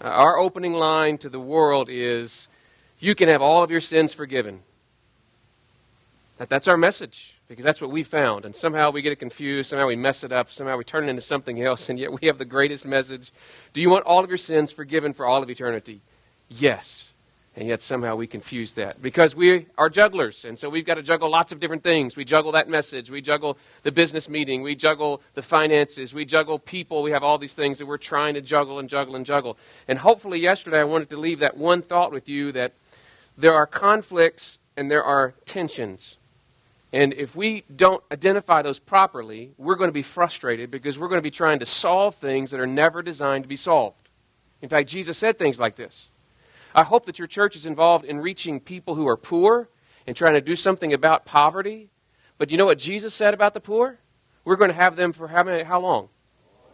Our opening line to the world is, you can have all of your sins forgiven. That's our message, because that's what we found. And somehow we get it confused, somehow we mess it up, somehow we turn it into something else, and yet we have the greatest message. Do you want all of your sins forgiven for all of eternity? Yes. And yet somehow we confuse that, because we are jugglers, and so we've got to juggle lots of different things. We juggle that message, we juggle the business meeting, we juggle the finances, we juggle people. We have all these things that we're trying to juggle and juggle and juggle. And hopefully yesterday I wanted to leave that one thought with you, that there are conflicts and there are tensions. And if we don't identify those properly, we're going to be frustrated, because we're going to be trying to solve things that are never designed to be solved. In fact, Jesus said things like this. I hope that your church is involved in reaching people who are poor and trying to do something about poverty. But you know what Jesus said about the poor? We're going to have them for how long?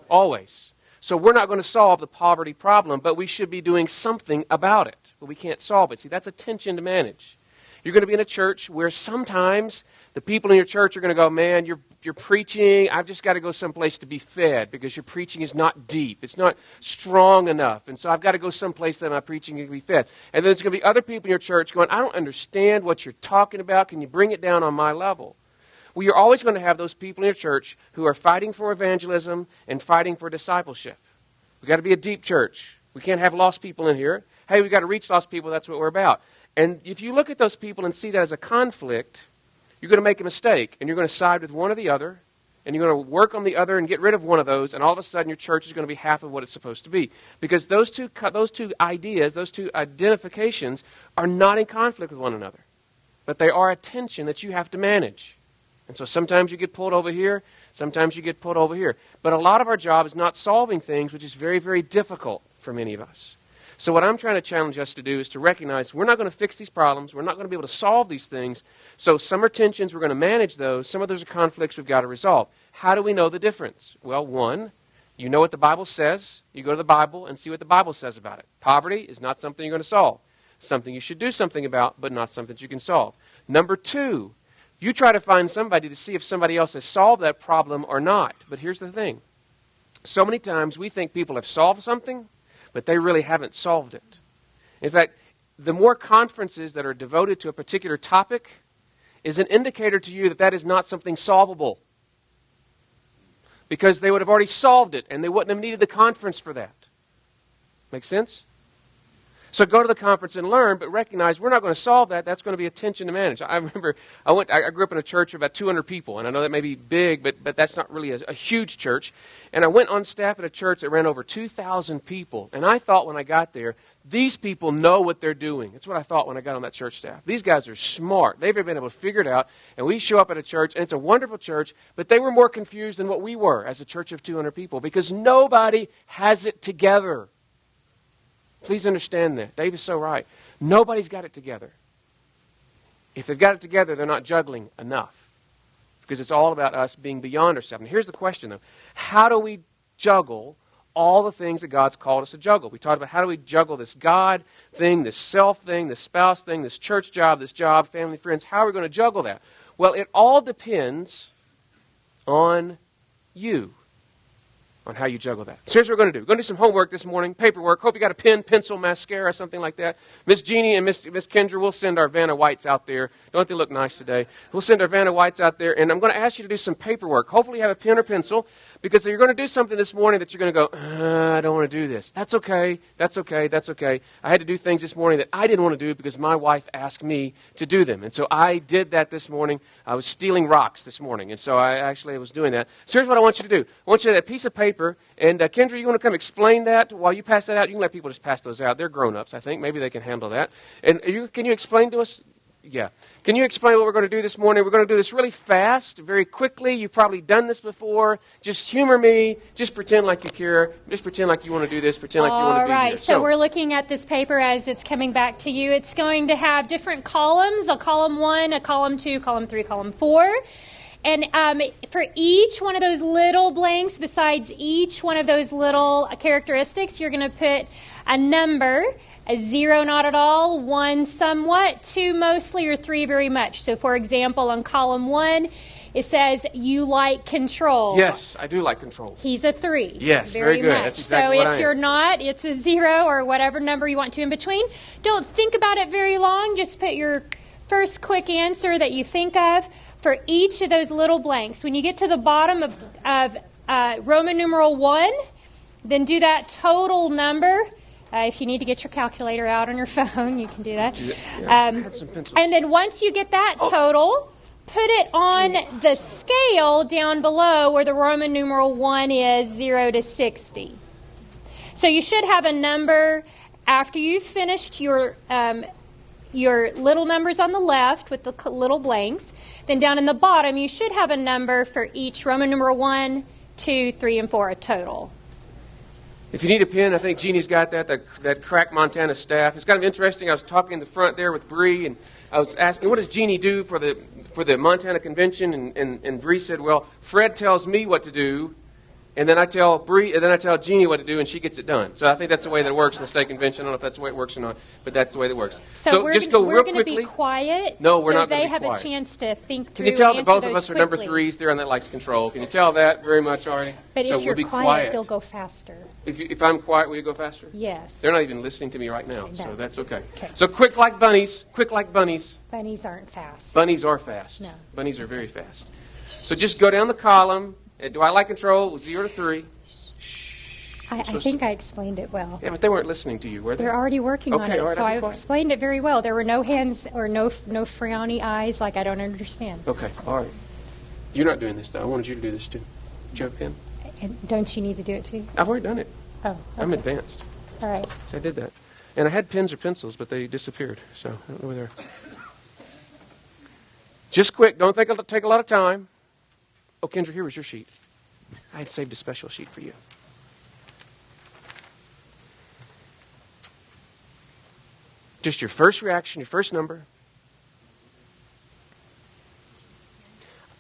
Always. So we're not going to solve the poverty problem, but we should be doing something about it. But we can't solve it. See, that's a tension to manage. You're going to be in a church where sometimes the people in your church are going to go, man, you're preaching, I've just got to go someplace to be fed, because your preaching is not deep. It's not strong enough. And so I've got to go someplace that my preaching can be fed. And then there's going to be other people in your church going, I don't understand what you're talking about. Can you bring it down on my level? Well, you're always going to have those people in your church who are fighting for evangelism and fighting for discipleship. We've got to be a deep church. We can't have lost people in here. Hey, we've got to reach lost people. That's what we're about. And if you look at those people and see that as a conflict, you're going to make a mistake, and you're going to side with one or the other, and you're going to work on the other and get rid of one of those, and all of a sudden your church is going to be half of what it's supposed to be. Because those two ideas, those two identifications are not in conflict with one another. But they are a tension that you have to manage. And so sometimes you get pulled over here, sometimes you get pulled over here. But a lot of our job is not solving things, which is very, very difficult for many of us. So what I'm trying to challenge us to do is to recognize we're not going to fix these problems. We're not going to be able to solve these things. So some are tensions. We're going to manage those. Some of those are conflicts we've got to resolve. How do we know the difference? Well, one, you know what the Bible says. You go to the Bible and see what the Bible says about it. Poverty is not something you're going to solve. Something you should do something about, but not something that you can solve. Number two, you try to find somebody to see if somebody else has solved that problem or not. But here's the thing. So many times we think people have solved something, but they really haven't solved it. In fact, the more conferences that are devoted to a particular topic is an indicator to you that that is not something solvable. Because they would have already solved it, and they wouldn't have needed the conference for that. Make sense? So go to the conference and learn, but recognize we're not going to solve that. That's going to be a tension to manage. I remember I grew up in a church of about 200 people, and I know that may be big, but that's not really a huge church. And I went on staff at a church that ran over 2,000 people, and I thought when I got there, these people know what they're doing. That's what I thought when I got on that church staff. These guys are smart. They've been able to figure it out, and we show up at a church, and it's a wonderful church, but they were more confused than what we were as a church of 200 people, because nobody has it together. Please understand that. Dave is so right. Nobody's got it together. If they've got it together, they're not juggling enough. Because it's all about us being beyond ourselves. And here's the question, though. How do we juggle all the things that God's called us to juggle? We talked about how do we juggle this God thing, this self thing, this spouse thing, this church job, this job, family, friends. How are we going to juggle that? Well, it all depends on you. On how you juggle that. So here's what we're going to do. We're going to do some homework this morning, paperwork. Hope you got a pen, pencil, mascara, something like that. Miss Jeannie and Miss Kendra, we'll send our Vanna Whites out there. Don't they look nice today? We'll send our Vanna Whites out there, and I'm going to ask you to do some paperwork. Hopefully you have a pen or pencil, because you're going to do something this morning that you're going to go, I don't want to do this. That's okay. That's okay. That's okay. I had to do things this morning that I didn't want to do because my wife asked me to do them. And so I did that this morning. I was stealing rocks this morning, and so I was doing that. So here's what I want you to do. I want you to have a piece of paper. And Kendra, you want to come explain that while you pass that out? You can let people just pass those out. They're grown-ups, I think. Maybe they can handle that. And can you explain to us? Yeah. Can you explain what we're going to do this morning? We're going to do this really fast, very quickly. You've probably done this before. Just humor me. Just pretend like you care. Just pretend like you want to do this. Pretend like you want to be here. All right. So we're looking at this paper as it's coming back to you. It's going to have different columns, a column 1, a column 2, column 3, column 4. And for each one of those little blanks, besides each one of those little characteristics, you're going to put a number, a 0 not at all, 1 somewhat, 2 mostly, or 3 very much. So for example, on column 1, It says you like control. Yes, I do like control. He's a 3. Yes, very good. Much. That's exactly what I So if am. you're not, it's a 0 or whatever number you want to in between. Don't think about it very long. Just put your first quick answer that you think of for each of those little blanks. When you get to the bottom of Roman numeral 1, then do that total number. If you need to get your calculator out on your phone, you can do that. I had some pencils. And then once you get that total, put it on the scale down below where the Roman numeral 1 is 0 to 60. So you should have a number after you've finished your little numbers on the left with the little blanks. Then down in the bottom, you should have a number for each Roman numeral 1, 2, 3, and 4, a total. If you need a pen, I think Jeannie's got that Crack Montana staff. It's kind of interesting. I was talking in the front there with Bree, and I was asking, what does Jeannie do for the Montana Convention? And Bree said, well, Fred tells me what to do, and then I tell Jeannie what to do, and she gets it done. So I think that's the way that it works in the state convention. I don't know if that's the way it works or not, but that's the way that works. So just go real quickly. We're going to be quiet. No, we're not so going to they be have quiet. a chance to think through. Can you tell and that both answer of those us are number quickly. 3s there on that likes control? Can you tell that very much already? But so if you're we'll be quiet, they'll go faster. If I'm quiet, will you go faster? Yes. They're not even listening to me right now, so No. that's okay. Okay. So quick like bunnies. Bunnies aren't fast. Bunnies are fast. No. Bunnies are very fast. So just go down the column. Do I like control? 0 to 3. I think I explained it well. Yeah, but they weren't listening to you, were they? They're already working on Okay, it, all right, so I'll be I've quiet. explained it very well. There were no hands or no frowny eyes like I don't understand. Okay, all right. You're not doing this, though. I wanted you to do this, too. Do you have a pen? And don't you need to do it too? I've already done it. Oh, okay. I'm advanced. All right. So I did that. And I had pens or pencils, but they disappeared. So I don't know where they're. Just quick. Don't take a lot of time. Oh, Kendra, here was your sheet. I had saved a special sheet for you. Just your first reaction, your first number.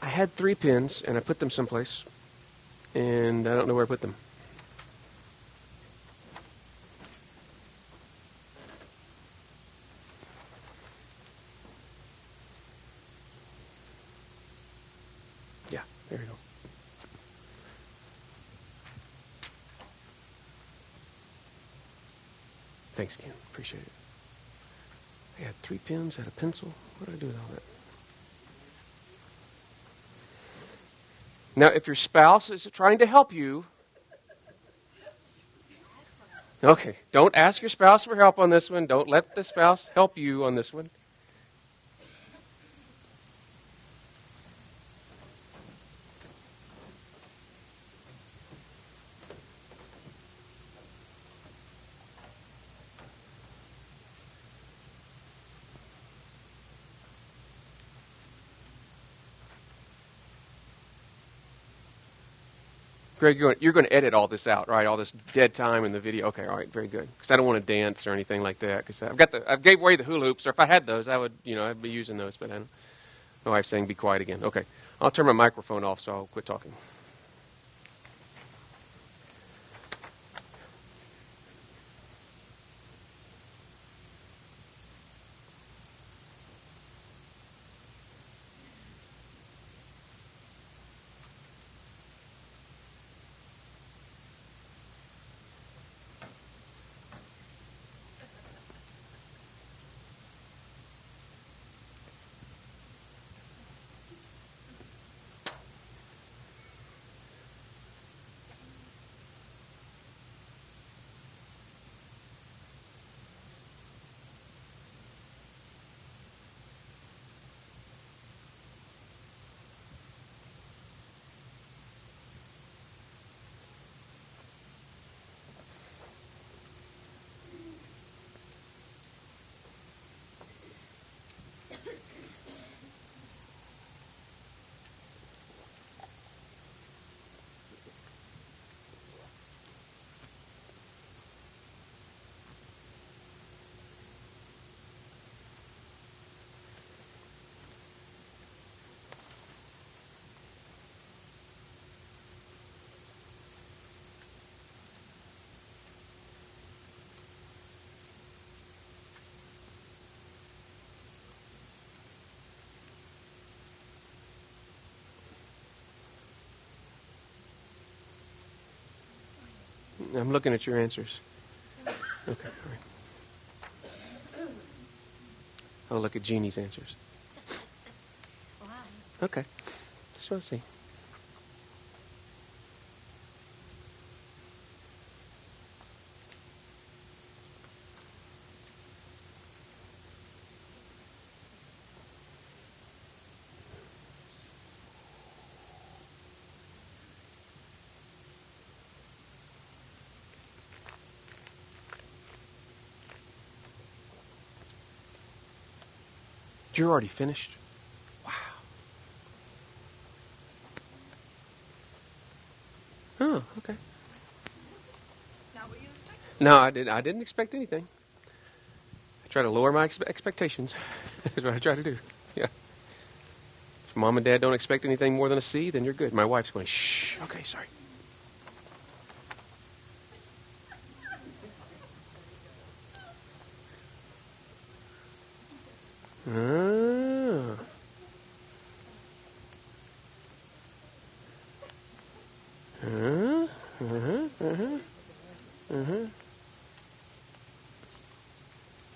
I had 3 pens, and I put them someplace, and I don't know where I put them. Yeah, there you go. Thanks, Ken. Appreciate it. I had 3 pens, had a pencil. What did I do with all that? Now, if your spouse is trying to help you, okay, don't ask your spouse for help on this one. Don't let the spouse help you on this one. Greg, you're going to edit all this out, right? All this dead time in the video. Okay, all right, very good. Because I don't want to dance or anything like that. Because I gave away the hula hoops, or if I had those, I'd be using those. But I don't. My wife's saying, "Be quiet again." Okay, I'll turn my microphone off, so I'll quit talking. I'm looking at your answers. Okay, all right. I'll look at Jeannie's answers. Okay, just want to see. You're already finished? Wow. Oh, okay. Not what you expected. No, I didn't expect anything. I try to lower my expectations. That's what I try to do. Yeah. If mom and dad don't expect anything more than a C, then you're good. My wife's going, shh. Okay, sorry. Ah.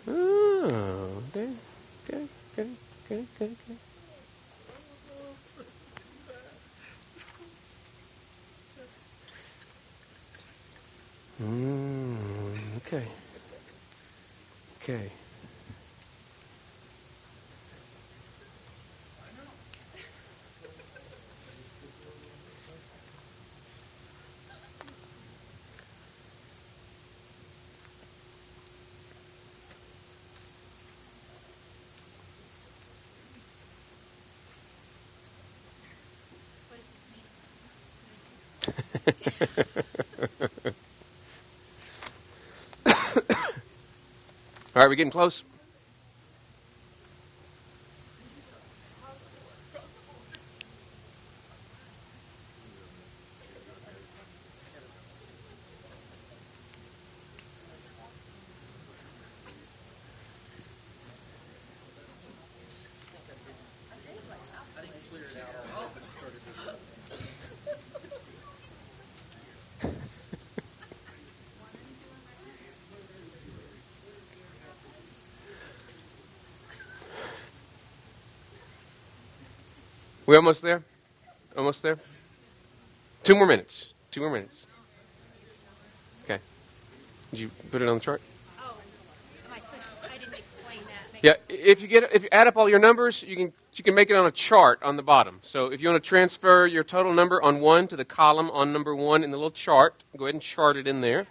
Oh, okay, okay, okay, okay, okay, okay. Okay. Okay. What does this mean? All right, we getting close? We almost there? Almost there? 2 more minutes. 2 more minutes. Okay. Did you put it on the chart? Oh, am I supposed to? I didn't explain that. Yeah. If you add up all your numbers, you can make it on a chart on the bottom. So if you want to transfer your total number on 1 to the column on number 1 in the little chart, go ahead and chart it in there.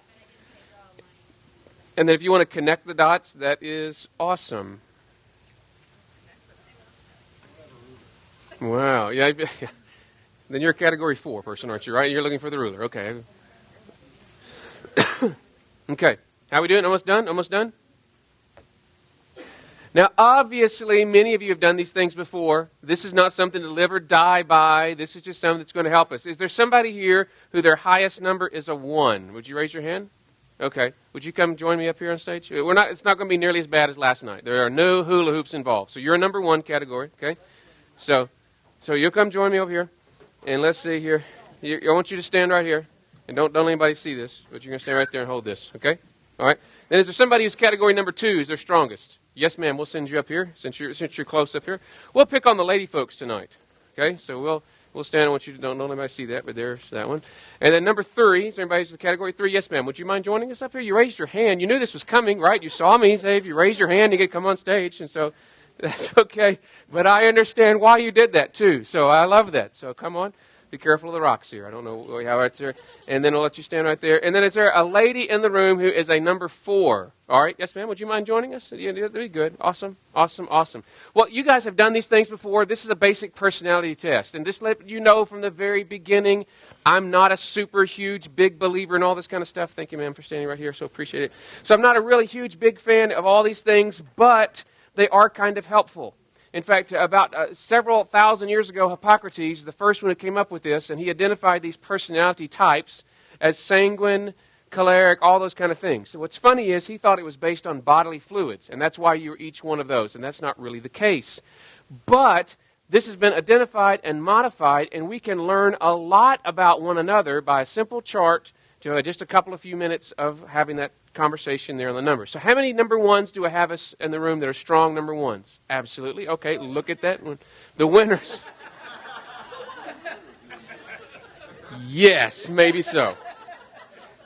And then if you want to connect the dots, that is awesome. Wow. Yeah. Then you're a category 4 person, aren't you? Right? You're looking for the ruler. Okay. Okay. How we doing? Almost done? Almost done? Now, obviously, many of you have done these things before. This is not something to live or die by. This is just something that's going to help us. Is there somebody here who their highest number is a 1? Would you raise your hand? Okay. Would you come join me up here on stage? It's not going to be nearly as bad as last night. There are no hula hoops involved. So you're a number 1 category, okay? So you'll come join me over here. And let's see here. I want you to stand right here. And don't let anybody see this, but you're going to stand right there and hold this, okay? All right. Then is there somebody who's category number 2 is their strongest? Yes, ma'am. We'll send you up here since you're close up here. We'll pick on the lady folks tonight, okay? So we'll stand. I want you to don't let anybody see that, but there's that one. And then number 3 is anybody who's category 3? Yes, ma'am. Would you mind joining us up here? You raised your hand. You knew this was coming, right? You saw me say if you raise your hand, you get to come on stage, and so that's okay. But I understand why you did that too. So I love that. So come on. Be careful of the rocks here. I don't know how it's here. And then I'll let you stand right there. And then is there a lady in the room who is a number 4? All right. Yes, ma'am. Would you mind joining us? Yeah, that'd be good. Awesome. Awesome. Awesome. Well, you guys have done these things before. This is a basic personality test. And just let you know from the very beginning, I'm not a super huge, big believer in all this kind of stuff. Thank you, ma'am, for standing right here. So appreciate it. So I'm not a really huge, big fan of all these things, but they are kind of helpful. In fact, about several thousand years ago, Hippocrates, the first one who came up with this, and he identified these personality types as sanguine, choleric, all those kind of things. So what's funny is he thought it was based on bodily fluids, and that's why you're each one of those, and that's not really the case. But this has been identified and modified, and we can learn a lot about one another by a simple chart to just a couple of few minutes of having that conversation there on the numbers. So how many number ones do I have us in the room that are strong number ones? Absolutely. Okay, look at that one. The winners. Yes, maybe so.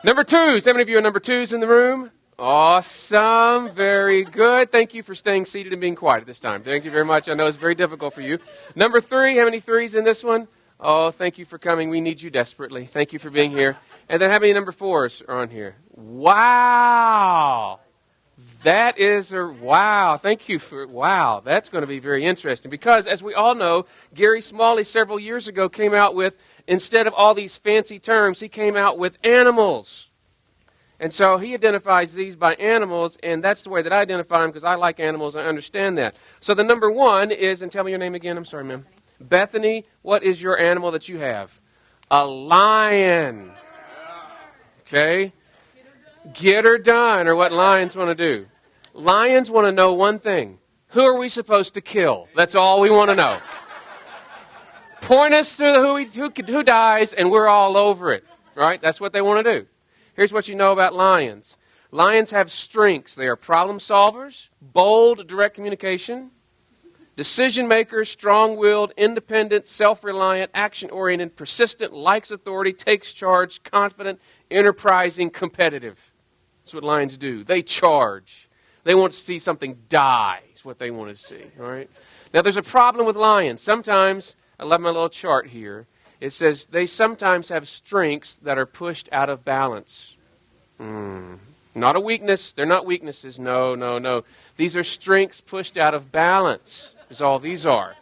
Number twos. How many of you are number twos in the room? Awesome. Very good. Thank you for staying seated and being quiet at this time. Thank you very much. I know it's very difficult for you. Number three. How many threes in this one? Oh, thank you for coming. We need you desperately. Thank you for being here. And then how many number fours are on here? Wow. That is wow. Thank you for, wow. That's going to be very interesting because as we all know, Gary Smalley several years ago came out with, instead of all these fancy terms, he came out with animals. And so he identifies these by animals, and that's the way that I identify them because I like animals. I understand that. So the number one is, and tell me your name again. I'm sorry, ma'am. Bethany, what is your animal that you have? A lion. Okay? Get her done, or what lions want to do. Lions want to know one thing. Who are we supposed to kill? That's all we want to know. Point us to who dies, and we're all over it. Right? That's what they want to do. Here's what you know about lions. Lions have strengths. They are problem solvers, bold, direct communication, decision makers, strong-willed, independent, self-reliant, action-oriented, persistent, likes authority, takes charge, confident, enterprising, competitive. That's what lions do. They charge. They want to see something die is what they want to see. All right? Now, there's a problem with lions. Sometimes, I love my little chart here. It says they sometimes have strengths that are pushed out of balance. Not a weakness. They're not weaknesses. No. These are strengths pushed out of balance is all these are.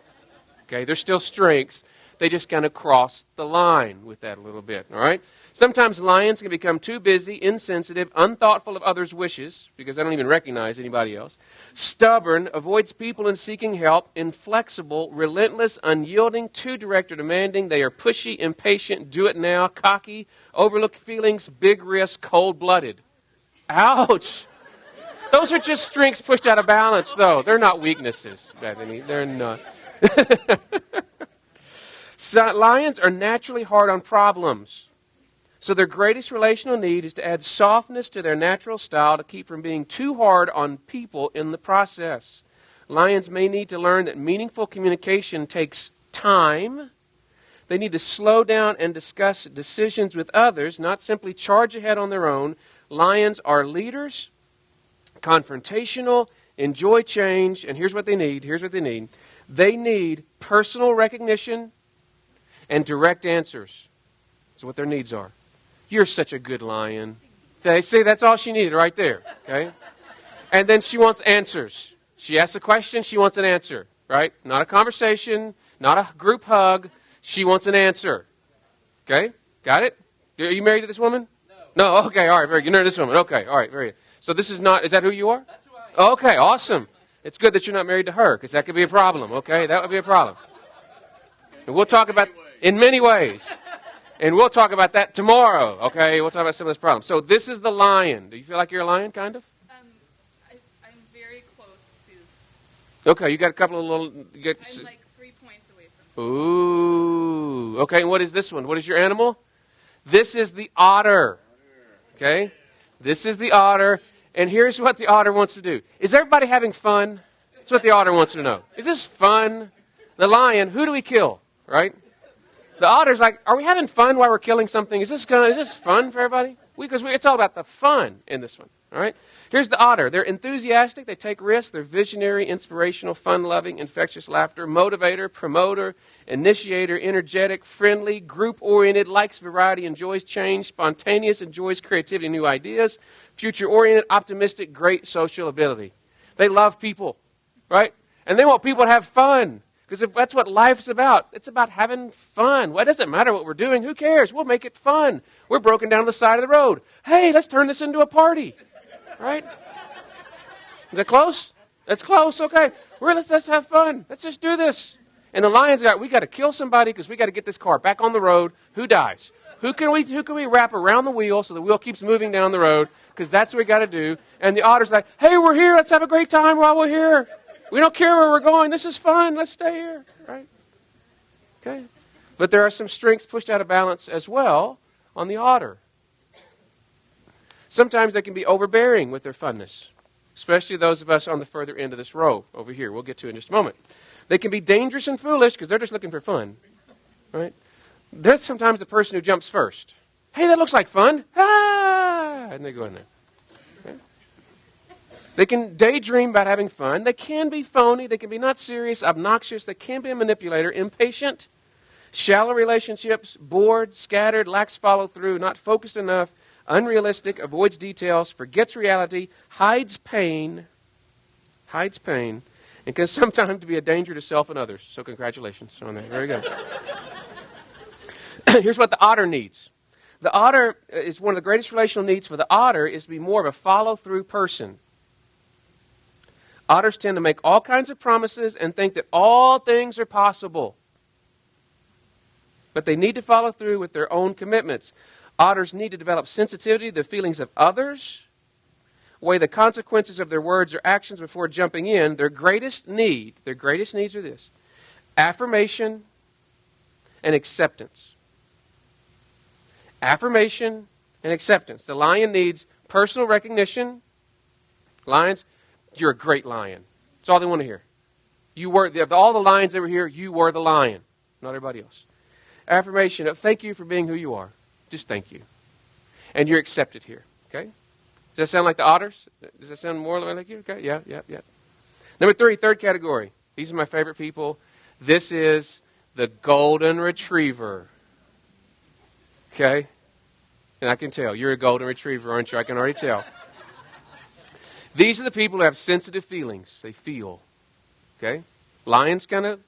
Okay, they're still strengths. They just kind of cross the line with that a little bit. All right? Sometimes lions can become too busy, insensitive, unthoughtful of others' wishes, because they don't even recognize anybody else. Stubborn, avoids people in seeking help. Inflexible, relentless, unyielding, too direct or demanding. They are pushy, impatient, do it now, cocky, overlook feelings, big risk, cold-blooded. Ouch! Those are just strengths pushed out of balance, though. They're not weaknesses, Bethany. They're not. So, lions are naturally hard on problems. So their greatest relational need is to add softness to their natural style to keep from being too hard on people in the process. Lions may need to learn that meaningful communication takes time. They need to slow down and discuss decisions with others, not simply charge ahead on their own. Lions are leaders, confrontational, enjoy change, and here's what they need. They need personal recognition and direct answers. That's what their needs are. You're such a good lion. Okay, see, that's all she needed right there. Okay? And then she wants answers. She asks a question, she wants an answer. Right? Not a conversation, not a group hug. She wants an answer. Okay? Got it? Are you married to this woman? No. Okay, all right, very good. You're married to this woman. Okay, all right, very good. So this is not, is that who you are? That's who I am. Okay, awesome. It's good that you're not married to her, because that could be a problem, okay? That would be a problem. And we'll talk about, in many ways. And we'll talk about that tomorrow, okay? We'll talk about some of this problem. So this is the lion. Do you feel like you're a lion, kind of? I'm very close to. Okay, you got a couple of little... I'm like 3 points away from. Ooh. Okay, and what is this one? What is your animal? This is the otter. Okay? This is the otter. And here's what the otter wants to do. Is everybody having fun? That's what the otter wants to know. Is this fun? The lion, who do we kill? Right? The otter's like, are we having fun while we're killing something? Is this fun for everybody? Because it's all about the fun in this one. All right? Here's the otter. They're enthusiastic. They take risks. They're visionary, inspirational, fun-loving, infectious laughter, motivator, promoter, initiator, energetic, friendly, group-oriented, likes variety, enjoys change, spontaneous, enjoys creativity, new ideas, future-oriented, optimistic, great social ability. They love people, right? And they want people to have fun. Because that's what life's about. It's about having fun. Well, it doesn't matter what we're doing. Who cares? We'll make it fun. We're broken down the side of the road. Hey, let's turn this into a party. Right? Is that close? That's close. Okay. Let's have fun. Let's just do this. And the lion's we got to kill somebody because we got to get this car back on the road. Who dies? Who can we wrap around the wheel so the wheel keeps moving down the road? Because that's what we got to do. And the otter's like, hey, we're here. Let's have a great time while we're here. We don't care where we're going. This is fun. Let's stay here. Right? Okay. But there are some strengths pushed out of balance as well on the otter. Sometimes they can be overbearing with their funness, especially those of us on the further end of this row over here. We'll get to it in just a moment. They can be dangerous and foolish because they're just looking for fun, right? They're sometimes the person who jumps first. Hey, that looks like fun. Ah! And they go in there. Okay? They can daydream about having fun. They can be phony. They can be not serious, obnoxious. They can be a manipulator, impatient, shallow relationships, bored, scattered, lacks follow-through, not focused enough, unrealistic, avoids details, forgets reality, hides pain, and can sometimes be a danger to self and others. So congratulations on that. Very good. Here's what the otter needs. The otter is one of the greatest relational needs for the otter is to be more of a follow-through person. Otters tend to make all kinds of promises and think that all things are possible. But they need to follow through with their own commitments. Otters need to develop sensitivity to the feelings of others, weigh the consequences of their words or actions before jumping in. Their greatest needs are this: affirmation and acceptance. Affirmation and acceptance. The lion needs personal recognition. Lions, you're a great lion. That's all they want to hear. Of all the lions that were here, you were the lion, not everybody else. Affirmation of thank you for being who you are. Just thank you. And you're accepted here. Okay? Does that sound like the otters? Does that sound more like you? Okay, yeah. Number 3, third category. These are my favorite people. This is the golden retriever. Okay? And I can tell. You're a golden retriever, aren't you? I can already tell. These are the people who have sensitive feelings. They feel. Okay? Lions kind of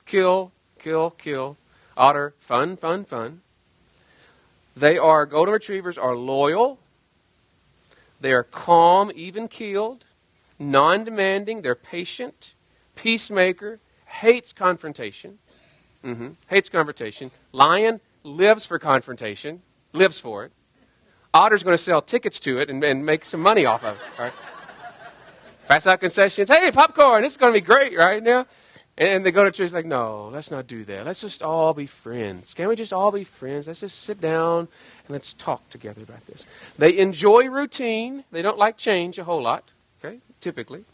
kill. Otter, fun. Golden retrievers are loyal. They are calm, even-keeled, non-demanding. They're patient, peacemaker, hates confrontation. Hates confrontation. Lion lives for confrontation, lives for it. Otter's going to sell tickets to it and make some money off of it. Right? Pass out concessions. Hey, popcorn, this is going to be great right now. And they go to church like, no, let's not do that. Let's just all be friends. Can't we just all be friends? Let's just sit down and let's talk together about this. They enjoy routine. They don't like change a whole lot, okay, typically.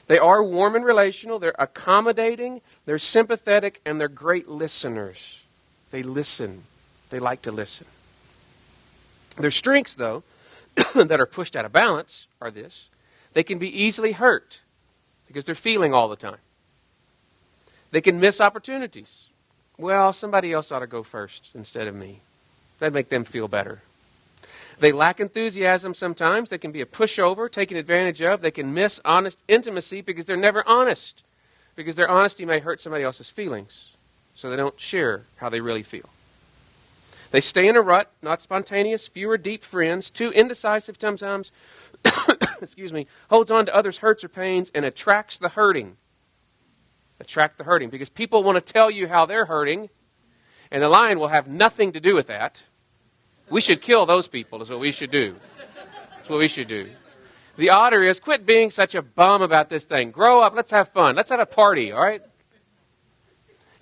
They are warm and relational. They're accommodating. They're sympathetic. And they're great listeners. They listen. They like to listen. Their strengths, though, that are pushed out of balance are this. They can be easily hurt because they're feeling all the time. They can miss opportunities. Well, somebody else ought to go first instead of me. That'd make them feel better. They lack enthusiasm sometimes. They can be a pushover, taken advantage of. They can miss honest intimacy because they're never honest. Because their honesty may hurt somebody else's feelings. So they don't share how they really feel. They stay in a rut, not spontaneous, fewer deep friends, too indecisive sometimes, holds on to others' hurts or pains, and attracts the hurting. Attract the hurting, because people want to tell you how they're hurting, and the lion will have nothing to do with that. We should kill those people is what we should do. That's what we should do. The otter is, quit being such a bum about this thing. Grow up, let's have fun. Let's have a party, all right?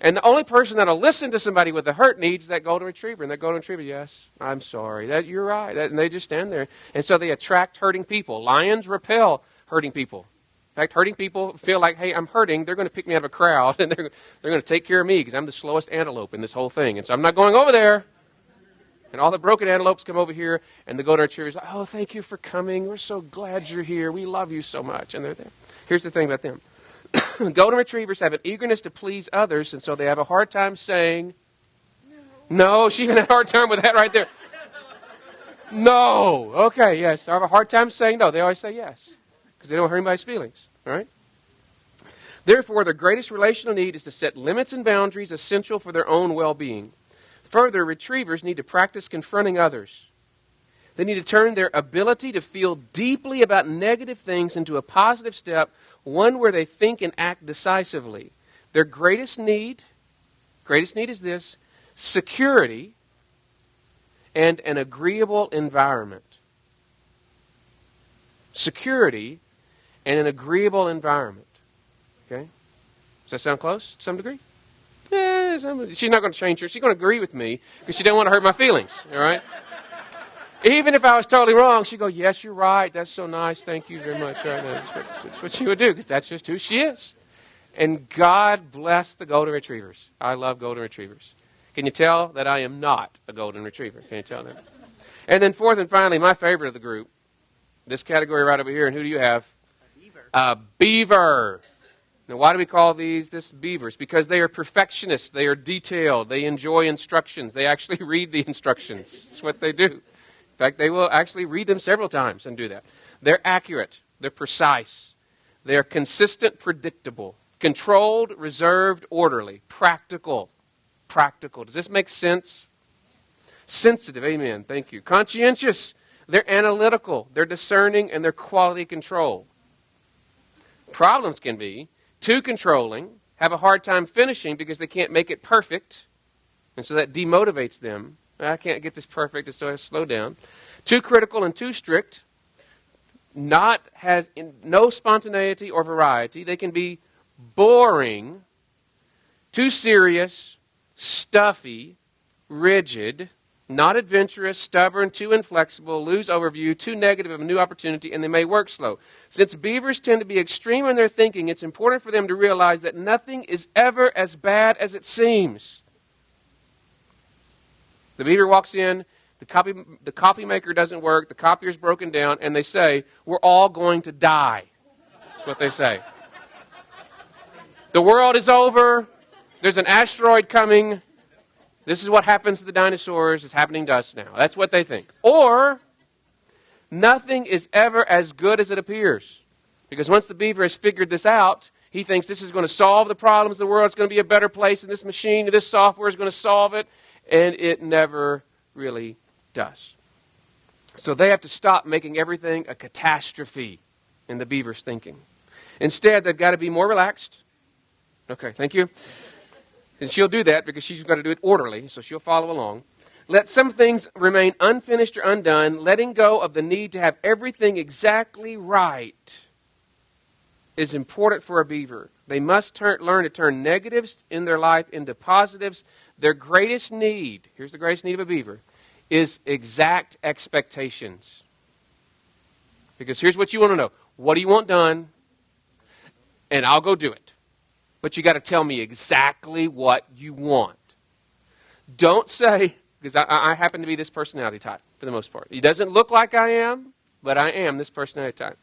And the only person that will listen to somebody with a hurt needs that golden retriever. And that golden retriever, yes, I'm sorry. You're right. And they just stand there. And so they attract hurting people. Lions repel hurting people. In fact, hurting people feel like, hey, I'm hurting. They're going to pick me out of a crowd. And they're going to take care of me because I'm the slowest antelope in this whole thing. And so I'm not going over there. And all the broken antelopes come over here. And the golden retriever is like, oh, thank you for coming. We're so glad you're here. We love you so much. And they're there. Here's the thing about them. Golden retrievers have an eagerness to please others, and so they have a hard time saying, no. She even had a hard time with that right there. No. Okay, yes. I have a hard time saying no. They always say yes, because they don't hurt anybody's feelings. All right? Therefore, their greatest relational need is to set limits and boundaries essential for their own well-being. Further, retrievers need to practice confronting others. They need to turn their ability to feel deeply about negative things into a positive step, one where they think and act decisively. Their greatest need is this: security and an agreeable environment. Security and an agreeable environment. Okay? Does that sound close to some degree? Yeah, she's not going to change her. She's going to agree with me because she doesn't want to hurt my feelings. All right? Even if I was totally wrong, she'd go, yes, you're right. That's so nice. Thank you very much. That's what she would do, because that's just who she is. And God bless the golden retrievers. I love golden retrievers. Can you tell that I am not a golden retriever? Can you tell that? And then fourth and finally, my favorite of the group, this category right over here. And who do you have? A beaver. A beaver. Now, why do we call these beavers? Because they are perfectionists. They are detailed. They enjoy instructions. They actually read the instructions. That's what they do. In fact, they will actually read them several times and do that. They're accurate. They're precise. They're consistent, predictable, controlled, reserved, orderly, practical. Practical. Does this make sense? Sensitive. Amen. Thank you. Conscientious. They're analytical. They're discerning, and they're quality control. Problems can be too controlling, have a hard time finishing because they can't make it perfect, and so that demotivates them. I can't get this perfect, and so I slow down. Too critical and too strict. No spontaneity or variety. They can be boring, too serious, stuffy, rigid, not adventurous, stubborn, too inflexible, lose overview, too negative of a new opportunity, and they may work slow. Since beavers tend to be extreme in their thinking, it's important for them to realize that nothing is ever as bad as it seems. The beaver walks in, the coffee maker doesn't work, the copier's broken down, and they say, we're all going to die. That's what they say. The world is over. There's an asteroid coming. This is what happens to the dinosaurs. It's happening to us now. That's what they think. Or, nothing is ever as good as it appears. Because once the beaver has figured this out, he thinks this is going to solve the problems of the world. It's going to be a better place, and this machine, this software is going to solve it. And it never really does. So they have to stop making everything a catastrophe in the beaver's thinking. Instead, they've got to be more relaxed. Okay, thank you. And she'll do that because she's got to do it orderly, so she'll follow along. Let some things remain unfinished or undone. Letting go of the need to have everything exactly right is important for a beaver. They must learn to turn negatives in their life into positives. Their greatest need, here's the greatest need of a beaver, is exact expectations. Because here's what you want to know. What do you want done? And I'll go do it. But you got to tell me exactly what you want. Don't say, because I happen to be this personality type for the most part. He doesn't look like I am, but I am this personality type.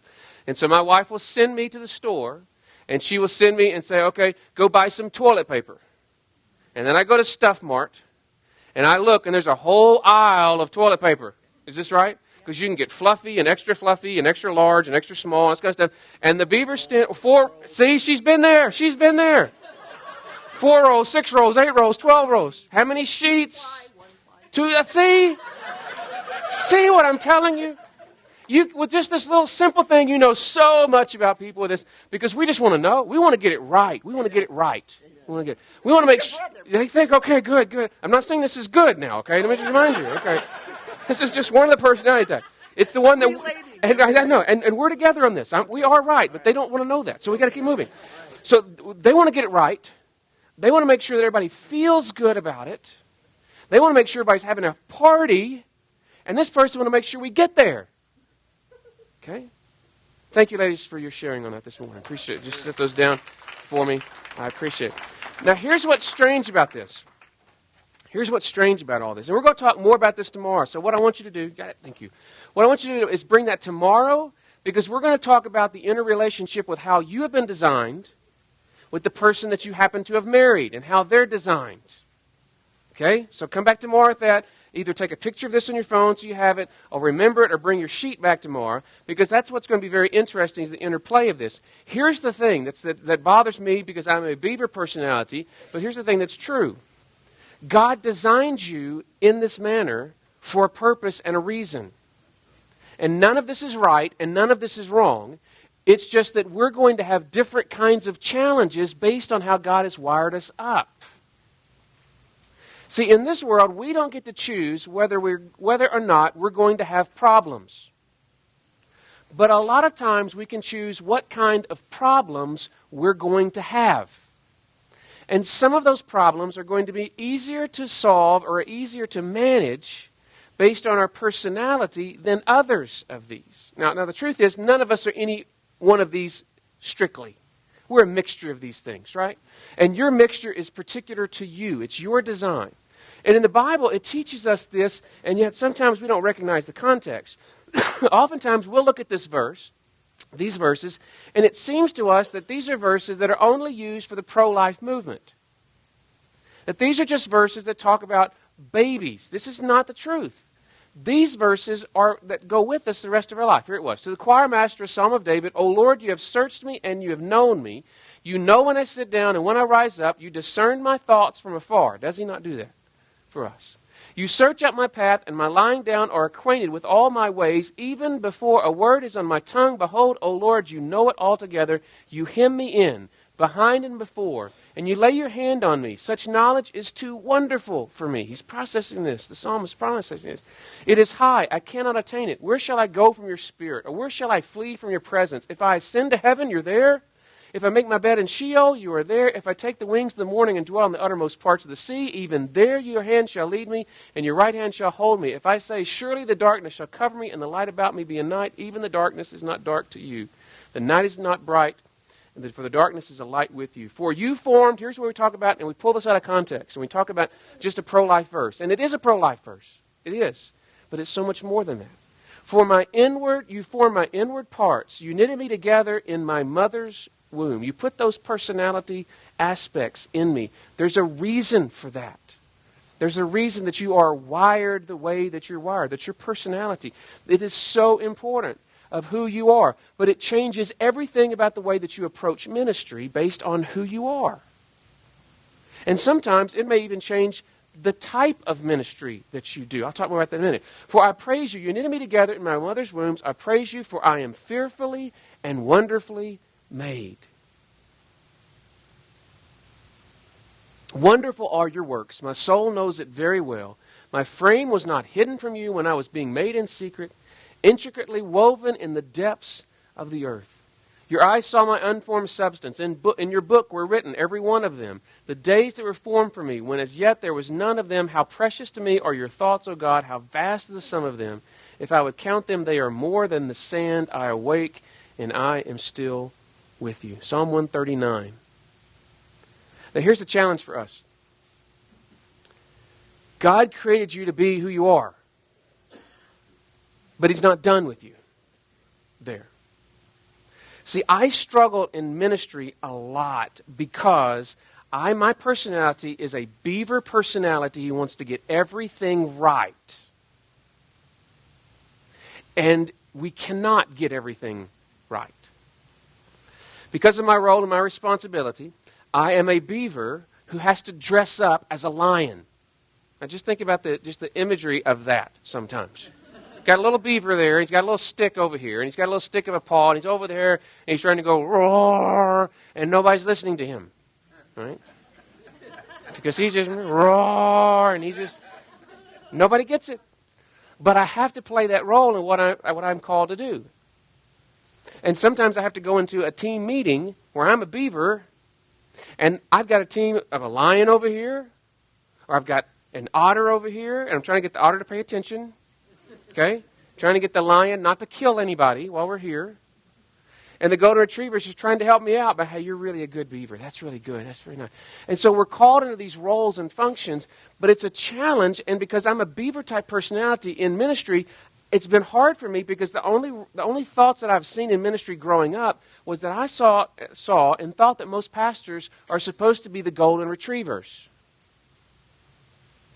And so my wife will send me to the store, and she will send me and say, okay, go buy some toilet paper. And then I go to Stuff Mart, and I look, and there's a whole aisle of toilet paper. Is this right? Because you can get fluffy and extra large and extra small, and this kind of stuff. And the beaver see, she's been there. She's been there. 4 rows, 6 rows, 8 rows, 12 rows. How many sheets? 2, see? See what I'm telling you? With just this little simple thing, you know so much about people with this, because we just want to know. We want to get it right. We want to get it right. We want to make sure. They think, okay, good. I'm not saying this is good now, okay? Let me just remind you, okay? This is just one of the personality types. It's the one that, and I know, and we're together on this. We are right, but they don't want to know that, so we got to keep moving. So they want to get it right. They want to make sure that everybody feels good about it. They want to make sure everybody's having a party, and this person want to make sure we get there. Okay? Thank you, ladies, for your sharing on that this morning. I appreciate it. Just set those down for me. I appreciate it. Now, here's what's strange about this. Here's what's strange about all this. And we're going to talk more about this tomorrow. So what I want you to do, got it, thank you. What I want you to do is bring that tomorrow, because we're going to talk about the interrelationship with how you have been designed with the person that you happen to have married and how they're designed. Okay? So come back tomorrow with that. Either take a picture of this on your phone so you have it, or remember it, or bring your sheet back tomorrow, because that's what's going to be very interesting is the interplay of this. Here's the thing that bothers me, because I'm a beaver personality, but here's the thing that's true. God designed you in this manner for a purpose and a reason. And none of this is right, and none of this is wrong. It's just that we're going to have different kinds of challenges based on how God has wired us up. See, in this world, we don't get to choose whether or not we're going to have problems. But a lot of times we can choose what kind of problems we're going to have. And some of those problems are going to be easier to solve or easier to manage based on our personality than others of these. Now the truth is, none of us are any one of these strictly. We're a mixture of these things, right? And your mixture is particular to you. It's your design. And in the Bible, it teaches us this, and yet sometimes we don't recognize the context. Oftentimes, we'll look at this verse, these verses, and it seems to us that these are verses that are only used for the pro-life movement. That these are just verses that talk about babies. This is not the truth. These verses are that go with us the rest of our life. Here it was. To the choir master, a psalm of David, O Lord, you have searched me and you have known me. You know when I sit down and when I rise up. You discern my thoughts from afar. Does he not do that for us? You search out my path, and my lying down are acquainted with all my ways. Even before a word is on my tongue, behold, O Lord, you know it altogether. You hem me in, behind and before, and you lay your hand on me. Such knowledge is too wonderful for me. He's processing this. The psalmist is processing this. It is high. I cannot attain it. Where shall I go from your spirit? Or where shall I flee from your presence? If I ascend to heaven, you're there. If I make my bed in Sheol, you are there. If I take the wings of the morning and dwell in the uttermost parts of the sea, even there your hand shall lead me, and your right hand shall hold me. If I say, surely the darkness shall cover me, and the light about me be a night, even the darkness is not dark to you. The night is not bright, and for the darkness is a light with you. For you formed, here's what we talk about, and we pull this out of context, and we talk about just a pro-life verse. And it is a pro-life verse. It is. But it's so much more than that. You formed my inward parts. You knitted me together in my mother's womb. You put those personality aspects in me. There's a reason for that. There's a reason that you are wired the way that you're wired, that's your personality. It is so important of who you are, but it changes everything about the way that you approach ministry based on who you are. And sometimes it may even change the type of ministry that you do. I'll talk more about that in a minute. For I praise you. You knitted me together in my mother's wombs. I praise you, for I am fearfully and wonderfully made. Wonderful are your works. My soul knows it very well. My frame was not hidden from you when I was being made in secret, intricately woven in the depths of the earth. Your eyes saw my unformed substance. In your book were written, every one of them, the days that were formed for me, when as yet there was none of them. How precious to me are your thoughts, O God, how vast is the sum of them. If I would count them, they are more than the sand. I awake, and I am still with you. Psalm 139. Now here's the challenge for us. God created you to be who you are, but He's not done with you there. See, I struggle in ministry a lot because my personality is a beaver personality who wants to get everything right. And we cannot get everything right. Because of my role and my responsibility, I am a beaver who has to dress up as a lion. Now just think about the imagery of that sometimes. Got a little beaver there, he's got a little stick over here, and he's got a little stick of a paw, and he's over there, and he's trying to go roar, and nobody's listening to him. Right? Because he's just roar, and nobody gets it. But I have to play that role in what I'm called to do. And sometimes I have to go into a team meeting where I'm a beaver, and I've got a team of a lion over here, or I've got an otter over here, and I'm trying to get the otter to pay attention. Okay? Trying to get the lion not to kill anybody while we're here. And the golden retriever is just trying to help me out. But hey, you're really a good beaver. That's really good. That's very nice. And so we're called into these roles and functions, but it's a challenge. And because I'm a beaver type personality in ministry, it's been hard for me because the only thoughts that I've seen in ministry growing up was that I saw and thought that most pastors are supposed to be the golden retrievers.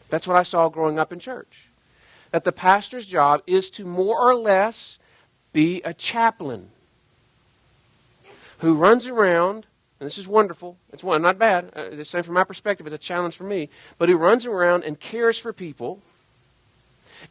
That's what I saw growing up in church. That the pastor's job is to more or less be a chaplain who runs around, and this is wonderful, it's not bad, the same from my perspective, it's a challenge for me, but who runs around and cares for people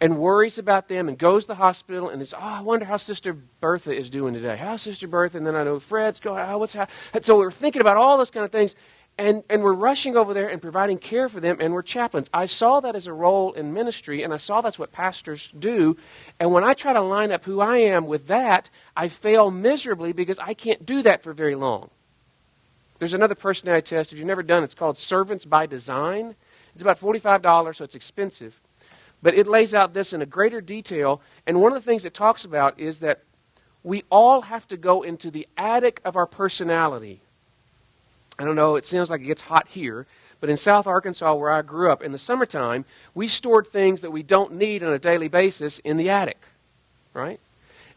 and worries about them and goes to the hospital and is, I wonder how Sister Bertha is doing today. How's Sister Bertha? And then I know Fred's going, and so we're thinking about all those kind of things. And we're rushing over there and providing care for them, and we're chaplains. I saw that as a role in ministry, and I saw that's what pastors do. And when I try to line up who I am with that, I fail miserably because I can't do that for very long. There's another personality test. If you've never done it, it's called Servants by Design. It's about $45, so it's expensive. But it lays out this in a greater detail. And one of the things it talks about is that we all have to go into the attic of our personality. I don't know, it sounds like it gets hot here, but in South Arkansas, where I grew up, in the summertime, we stored things that we don't need on a daily basis in the attic, right?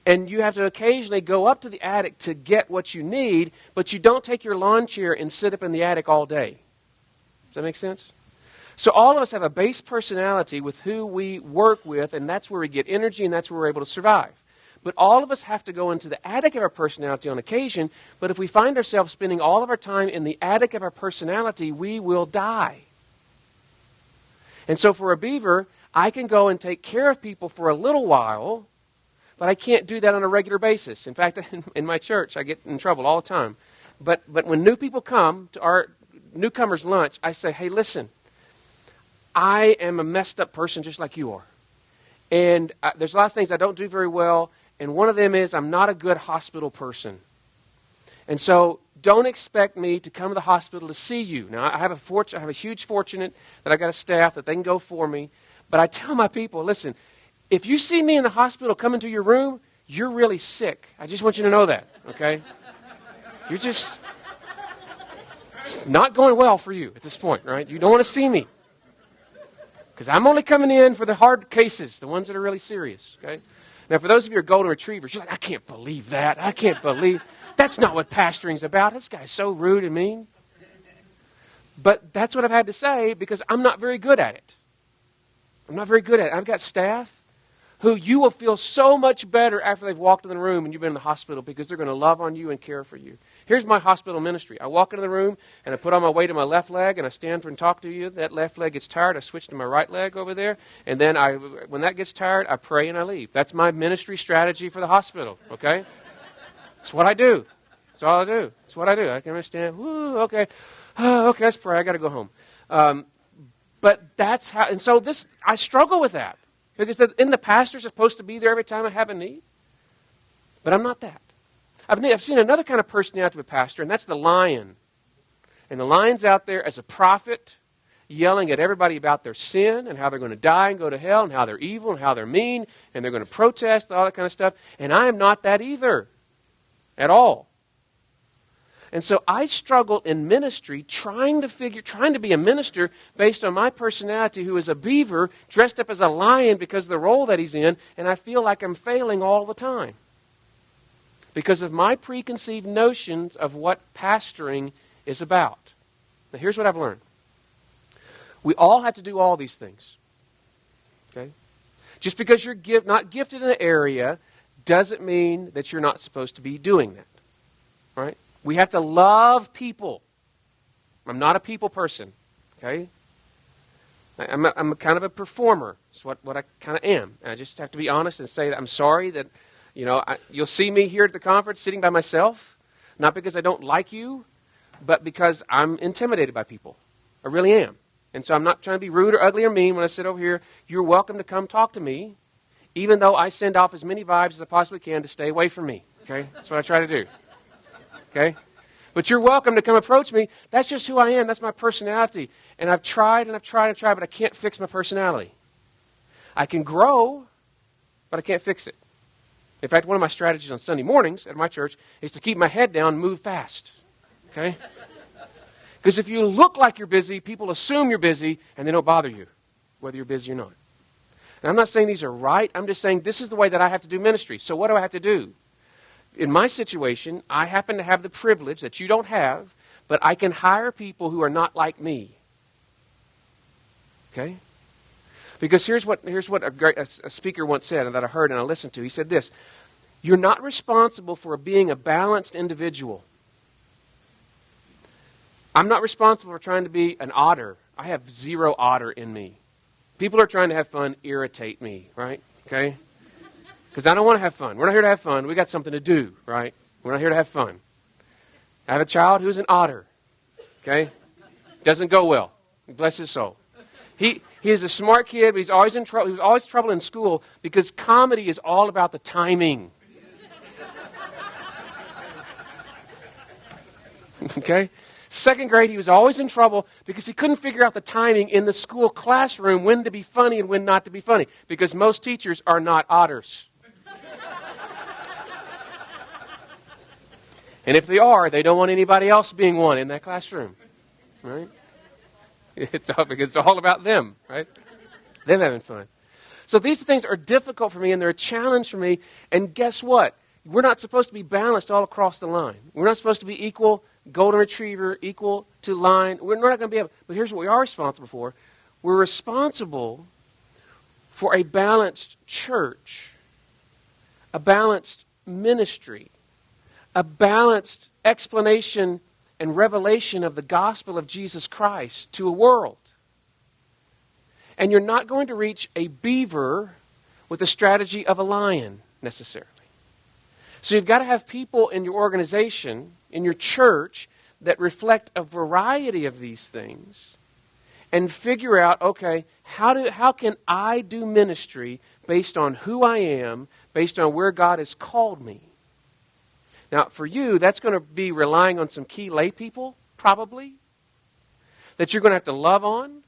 And you have to occasionally go up to the attic to get what you need, but you don't take your lawn chair and sit up in the attic all day. Does that make sense? So all of us have a base personality with who we work with, and that's where we get energy, and that's where we're able to survive. But all of us have to go into the attic of our personality on occasion, but if we find ourselves spending all of our time in the attic of our personality, we will die. And so for a beaver, I can go and take care of people for a little while, but I can't do that on a regular basis. In fact, in my church, I get in trouble all the time. But when new people come to our newcomers' lunch, I say, hey, listen, I am a messed up person just like you are. And there's a lot of things I don't do very well, and one of them is I'm not a good hospital person. And so don't expect me to come to the hospital to see you. Now, I have a huge fortunate that I've got a staff that they can go for me. But I tell my people, listen, if you see me in the hospital come into your room, you're really sick. I just want you to know that, okay? It's not going well for you at this point, right? You don't want to see me. Because I'm only coming in for the hard cases, the ones that are really serious, okay? Now, for those of you who are golden retrievers, you're like, I can't believe that. I can't believe. That's not what pastoring's about. This guy's so rude and mean. But that's what I've had to say because I'm not very good at it. I'm not very good at it. I've got staff who you will feel so much better after they've walked in the room and you've been in the hospital because they're going to love on you and care for you. Here's my hospital ministry. I walk into the room and I put on my weight on my left leg and I stand for and talk to you. That left leg gets tired. I switch to my right leg over there. And then when that gets tired, I pray and I leave. That's my ministry strategy for the hospital, okay? It's what I do. That's all I do. It's what I do. I can understand. Woo, okay. Okay, let's pray. I got to go home. But that's how, and so I struggle with that. Because isn't the pastor supposed to be there every time I have a need? But I'm not that. I've seen another kind of personality of a pastor, and that's the lion. And the lion's out there as a prophet, yelling at everybody about their sin and how they're going to die and go to hell and how they're evil and how they're mean and they're going to protest, all that kind of stuff. And I am not that either. At all. And so I struggle in ministry trying to be a minister based on my personality who is a beaver dressed up as a lion because of the role that he's in, and I feel like I'm failing all the time. Because of my preconceived notions of what pastoring is about. Now here's what I've learned. We all have to do all these things. Okay? Just because you're not gifted in an area doesn't mean that you're not supposed to be doing that. Right? We have to love people. I'm not a people person. Okay? I'm a kind of a performer. That's what I kind of am. And I just have to be honest and say that I'm sorry that, you'll see me here at the conference sitting by myself, not because I don't like you, but because I'm intimidated by people. I really am. And so I'm not trying to be rude or ugly or mean when I sit over here. You're welcome to come talk to me, even though I send off as many vibes as I possibly can to stay away from me. Okay? That's what I try to do. Okay? But you're welcome to come approach me. That's just who I am. That's my personality. And I've tried, but I can't fix my personality. I can grow, but I can't fix it. In fact, one of my strategies on Sunday mornings at my church is to keep my head down and move fast. Okay? Because if you look like you're busy, people assume you're busy, and they don't bother you, whether you're busy or not. And I'm not saying these are right. I'm just saying this is the way that I have to do ministry. So what do I have to do? In my situation, I happen to have the privilege that you don't have, but I can hire people who are not like me. Okay? Because here's what a speaker once said that I heard and I listened to. He said this: you're not responsible for being a balanced individual. I'm not responsible for trying to be an otter. I have zero otter in me. People who are trying to have fun irritate me, right? Okay? Because I don't want to have fun. We're not here to have fun. We got something to do, right? We're not here to have fun. I have a child who's an otter. Okay? Doesn't go well. Bless his soul. He is a smart kid, but he's always in trouble. He was always trouble in school because comedy is all about the timing. Okay? Second grade, he was always in trouble because he couldn't figure out the timing in the school classroom when to be funny and when not to be funny, because most teachers are not otters. And if they are, they don't want anybody else being one in that classroom, right? It's all about them, right? Them having fun. So these things are difficult for me, and they're a challenge for me. And guess what? We're not supposed to be balanced all across the line. We're not supposed to be equal golden retriever, equal to line. We're not going to be able. But here's what we are responsible for. We're responsible for a balanced church, a balanced ministry, a balanced explanation and revelation of the gospel of Jesus Christ to a world. And you're not going to reach a beaver with the strategy of a lion, necessarily. So you've got to have people in your organization, in your church, that reflect a variety of these things and figure out, okay, how can I do ministry based on who I am, based on where God has called me? Now, for you, that's going to be relying on some key lay people, probably, that you're going to have to love on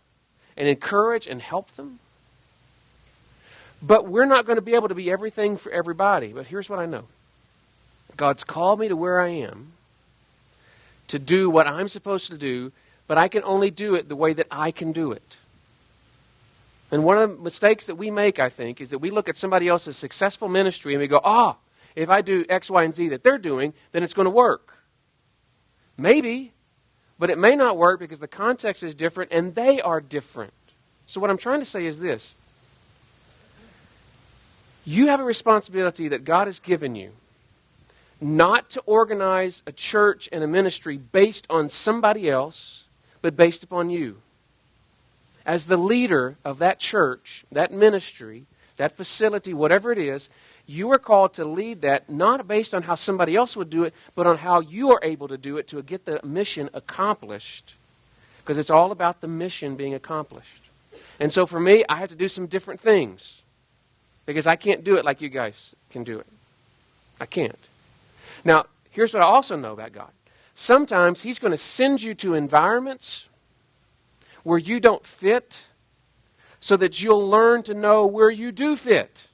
and encourage and help them. But we're not going to be able to be everything for everybody. But here's what I know. God's called me to where I am to do what I'm supposed to do, but I can only do it the way that I can do it. And one of the mistakes that we make, I think, is that we look at somebody else's successful ministry and we go, if I do X, Y, and Z that they're doing, then it's going to work. Maybe, but it may not work because the context is different and they are different. So what I'm trying to say is this. You have a responsibility that God has given you not to organize a church and a ministry based on somebody else, but based upon you. As the leader of that church, that ministry, that facility, whatever it is, you are called to lead that not based on how somebody else would do it, but on how you are able to do it to get the mission accomplished. Because it's all about the mission being accomplished. And so for me, I have to do some different things. Because I can't do it like you guys can do it. I can't. Now, here's what I also know about God. Sometimes He's going to send you to environments where you don't fit so that you'll learn to know where you do fit.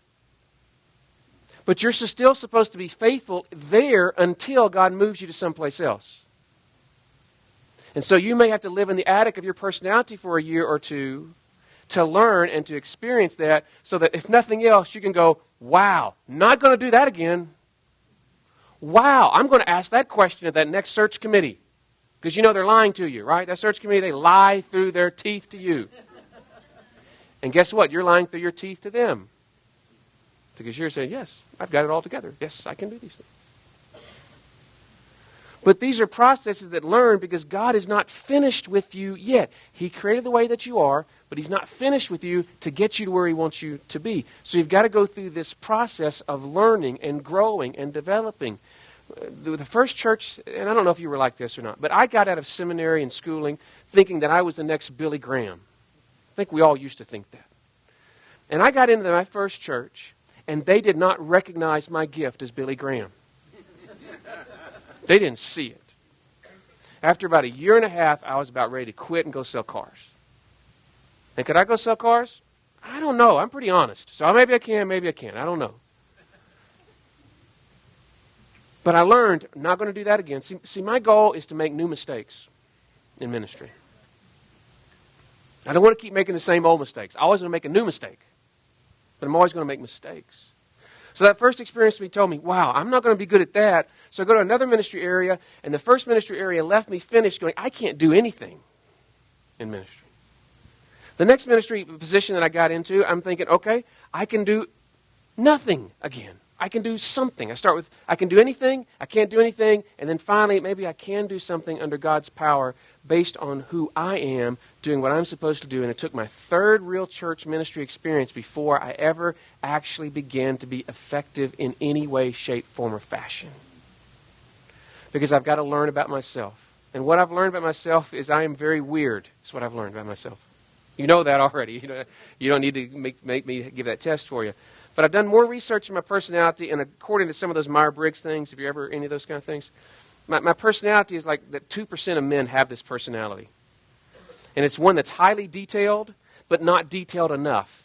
But you're still supposed to be faithful there until God moves you to someplace else. And so you may have to live in the attic of your personality for a year or two to learn and to experience that so that if nothing else, you can go, wow, not going to do that again. Wow, I'm going to ask that question at that next search committee. Because you know they're lying to you, right? That search committee, they lie through their teeth to you. And guess what? You're lying through your teeth to them. Because you're saying, yes, I've got it all together. Yes, I can do these things. But these are processes that learn because God is not finished with you yet. He created the way that you are, but He's not finished with you to get you to where He wants you to be. So you've got to go through this process of learning and growing and developing. The first church, and I don't know if you were like this or not, but I got out of seminary and schooling thinking that I was the next Billy Graham. I think we all used to think that. And I got into my first church, and they did not recognize my gift as Billy Graham. They didn't see it. After about a year and a half, I was about ready to quit and go sell cars. And could I go sell cars? I don't know. I'm pretty honest. So maybe I can, maybe I can't. I don't know. But I learned I'm not going to do that again. See, my goal is to make new mistakes in ministry. I don't want to keep making the same old mistakes. I always want to make a new mistake. But I'm always going to make mistakes. So that first experience with me told me, wow, I'm not going to be good at that. So I go to another ministry area, and the first ministry area left me finished going, I can't do anything in ministry. The next ministry position that I got into, I'm thinking, okay, I can do nothing again. I can do something. I start with, I can do anything, I can't do anything, and then finally, maybe I can do something under God's power based on who I am, doing what I'm supposed to do. And it took my third real church ministry experience before I ever actually began to be effective in any way, shape, form, or fashion. Because I've got to learn about myself. And what I've learned about myself is I am very weird. That's what I've learned about myself. You know that already. You don't need to make me give that test for you. But I've done more research in my personality, and according to some of those Myers-Briggs things, have you ever any of those kind of things? My personality is like that 2% of men have this personality. And it's one that's highly detailed, but not detailed enough.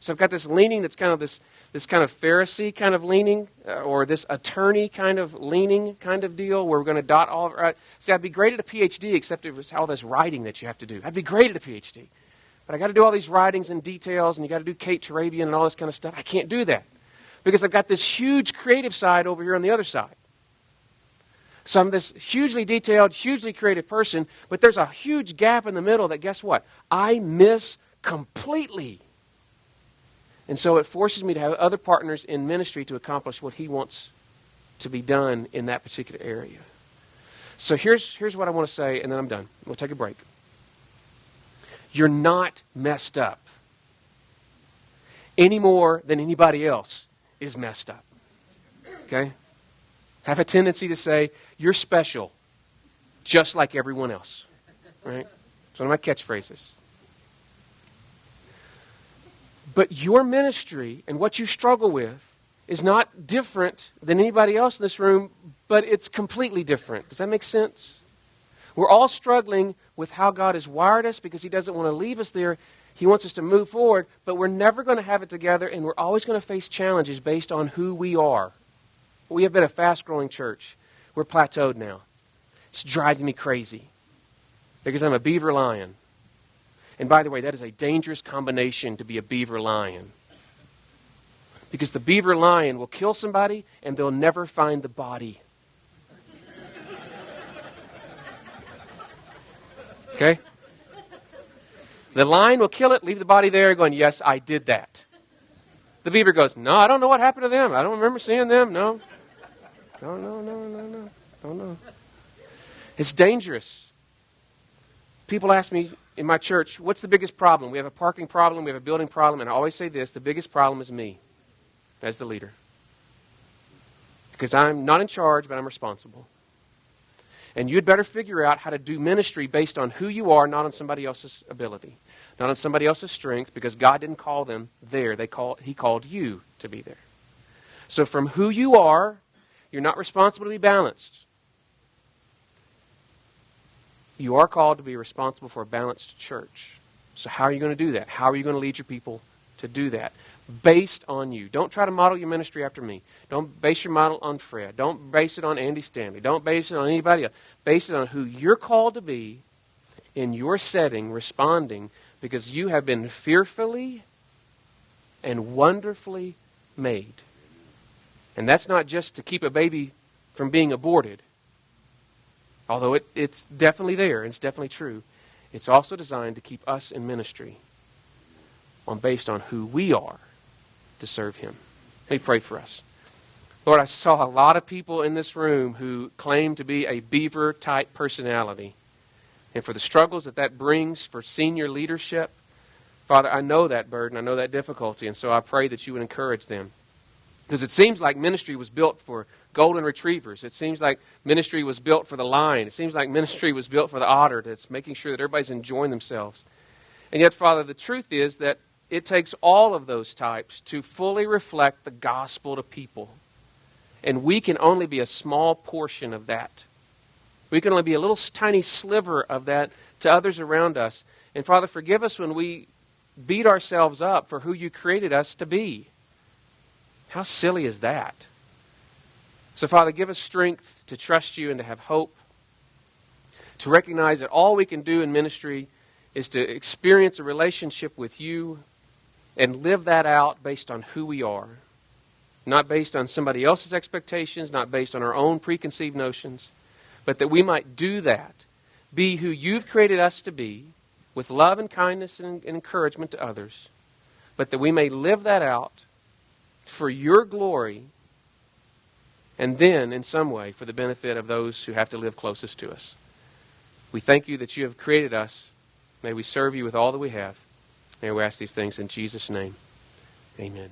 So I've got this leaning that's kind of this kind of Pharisee kind of leaning, or this attorney kind of leaning kind of deal where we're going to dot all of it right. See, I'd be great at a PhD, except it was all this writing that you have to do. I'd be great at a PhD. But I got to do all these writings and details, and you got to do Kate Turabian and all this kind of stuff. I can't do that because I've got this huge creative side over here on the other side. So I'm this hugely detailed, hugely creative person, but there's a huge gap in the middle that, guess what? I miss completely. And so it forces me to have other partners in ministry to accomplish what he wants to be done in that particular area. So here's what I want to say, and then I'm done. We'll take a break. You're not messed up any more than anybody else is messed up. Okay? Have a tendency to say, you're special, just like everyone else. Right? It's one of my catchphrases. But your ministry and what you struggle with is not different than anybody else in this room, but it's completely different. Does that make sense? We're all struggling with how God has wired us because he doesn't want to leave us there. He wants us to move forward, but we're never going to have it together, and we're always going to face challenges based on who we are. We have been a fast-growing church. We're plateaued now. It's driving me crazy because I'm a beaver lion. And by the way, that is a dangerous combination to be a beaver lion. Because the beaver lion will kill somebody and they'll never find the body. Okay? The lion will kill it, leave the body there, going, yes, I did that. The beaver goes, no, I don't know what happened to them. I don't remember seeing them. No. No. It's dangerous. People ask me in my church, what's the biggest problem? We have a parking problem, we have a building problem, and I always say this, the biggest problem is me as the leader. Because I'm not in charge, but I'm responsible. And you'd better figure out how to do ministry based on who you are, not on somebody else's ability, not on somebody else's strength, because God didn't call them there. He called you to be there. So from who you are, you're not responsible to be balanced. You are called to be responsible for a balanced church. So how are you going to do that? How are you going to lead your people to do that? Based on you. Don't try to model your ministry after me. Don't base your model on Fred. Don't base it on Andy Stanley. Don't base it on anybody else. Base it on who you're called to be in your setting, responding, because you have been fearfully and wonderfully made. And that's not just to keep a baby from being aborted. Although it's definitely there, and it's definitely true. It's also designed to keep us in ministry based on who we are to serve him. Let me pray for us. Lord, I saw a lot of people in this room who claim to be a beaver-type personality. And for the struggles that brings for senior leadership, Father, I know that burden, I know that difficulty, and so I pray that you would encourage them. Because it seems like ministry was built for golden retrievers. It seems like ministry was built for the lion. It seems like ministry was built for the otter, that's making sure that everybody's enjoying themselves. And yet, Father, the truth is that it takes all of those types to fully reflect the gospel to people. And we can only be a small portion of that. We can only be a little tiny sliver of that to others around us. And Father, forgive us when we beat ourselves up for who you created us to be. How silly is that? So, Father, give us strength to trust you and to have hope, to recognize that all we can do in ministry is to experience a relationship with you and live that out based on who we are, not based on somebody else's expectations, not based on our own preconceived notions, but that we might do that, be who you've created us to be, with love and kindness and encouragement to others, but that we may live that out for your glory, and then, in some way, for the benefit of those who have to live closest to us. We thank you that you have created us. May we serve you with all that we have. May we ask these things in Jesus' name. Amen.